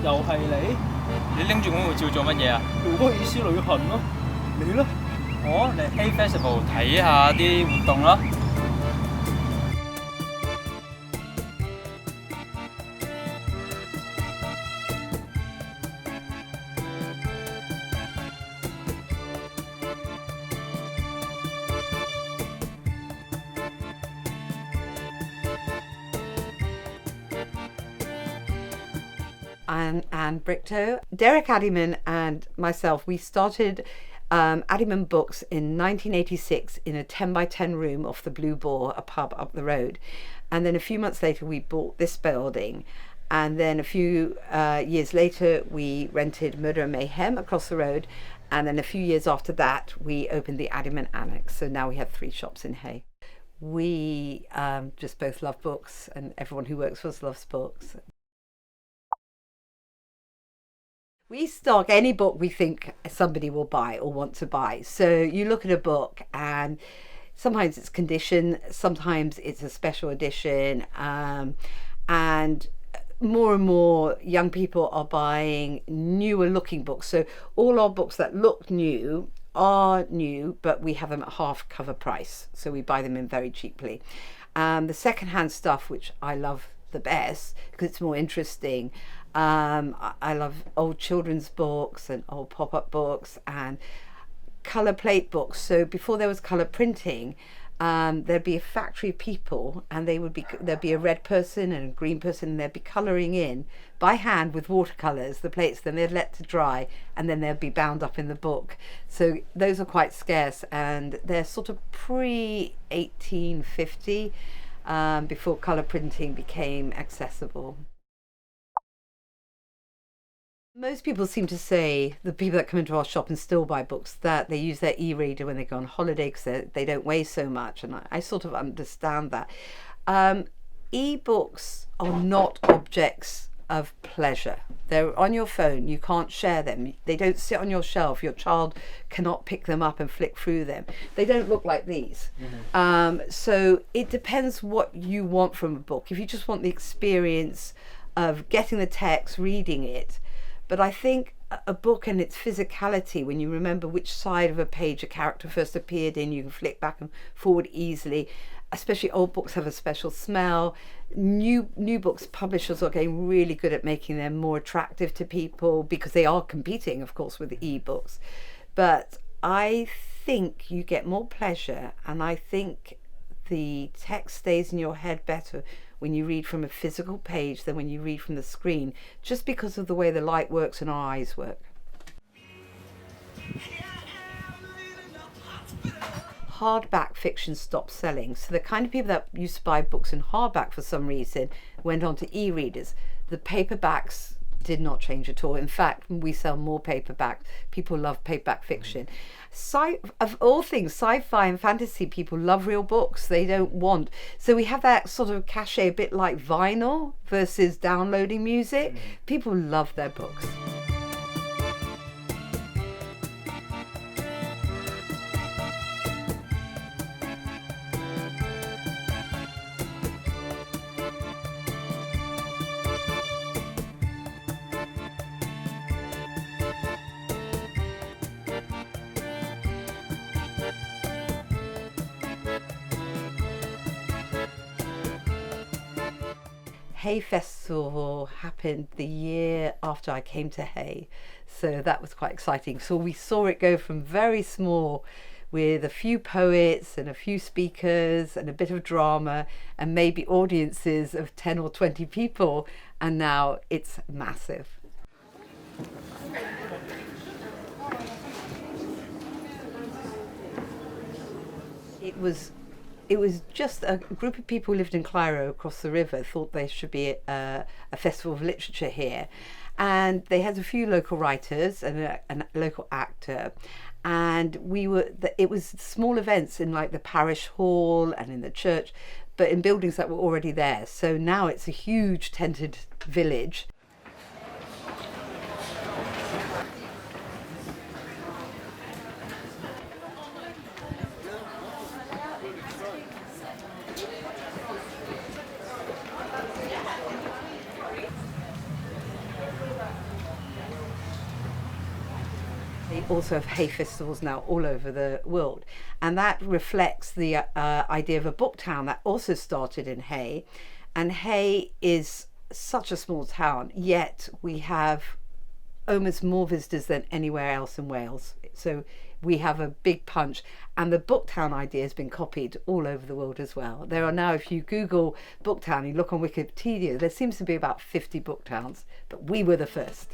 又係你？你拎住本護照做乜嘢啊？去威爾斯旅行咯。你咧？我嚟 Hay Festival 睇下啲活動啦。I'm Anne Brichto. Derek Addyman and myself, we started Addyman Books in 1986 in a 10 by 10 room off the Blue Boar, a pub up the road. And then a few months later, we bought this building. And then a few years later, we rented Murder and Mayhem across the road. And then a few years after that, we opened the Addyman Annex. So now we have 3 shops in Hay. We just both love books, and everyone who works for us loves books. We stock any book we think somebody will buy or want to buy. So you look at a book and sometimes it's condition, sometimes it's a special edition, and more young people are buying newer looking books. So all our books that look new are new, but we have them at half cover price. So we buy them in very cheaply. The secondhand stuff, which I love the best because it's more interesting. I love old children's books and old pop-up books and colour plate books. So before there was colour printing, there'd be a factory of people, and there'd be a red person and a green person, and they'd be colouring in by hand with watercolours the plates. Then they'd let to dry, and then they'd be bound up in the book. So those are quite scarce, and they're sort of pre-1850, before colour printing became accessible. Most people seem to say, the people that come into our shop and still buy books, that they use their e-reader when they go on holiday because they don't weigh so much, and I sort of understand that. E-books are not objects of pleasure. They're on your phone, you can't share them, they don't sit on your shelf, your child cannot pick them up and flick through them. They don't look like these. So it depends what you want from a book. If you just want the experience of getting the text, reading it. But I think a book and its physicality, when you remember which side of a page a character first appeared in, you can flick back and forward easily. Especially old books have a special smell. New books, publishers are getting really good at making them more attractive to people because they are competing, of course, with the e-books. But I think you get more pleasure, and I think the text stays in your head better when you read from a physical page than when you read from the screen, just because of the way the light works and our eyes work. Hardback fiction stopped selling, so the kind of people that used to buy books in hardback for some reason went on to e-readers. The paperbacks did not change at all. In fact, we sell more paperback. People love paperback fiction. Of all things, sci-fi and fantasy people love real books. They don't want. So we have that sort of cachet, a bit like vinyl versus downloading music. People love their books. Hay Festival happened the year after I came to Hay, so that was quite exciting. So we saw it go from very small with a few poets and a few speakers and a bit of drama and maybe audiences of 10 or 20 people, and now it's massive. It was just a group of people who lived in Cairo across the river thought there should be a festival of literature here, and they had a few local writers and a local actor, and it was small events in like the parish hall and in the church, but in buildings that were already there. So now it's a huge tented village. also have Hay festivals now all over the world. And that reflects the idea of a book town that also started in Hay. And Hay is such a small town, yet we have almost more visitors than anywhere else in Wales. So we have a big punch, and the booktown idea has been copied all over the world as well. There are now, if you Google booktown, you look on Wikipedia, there seems to be about 50 booktowns, but we were the first.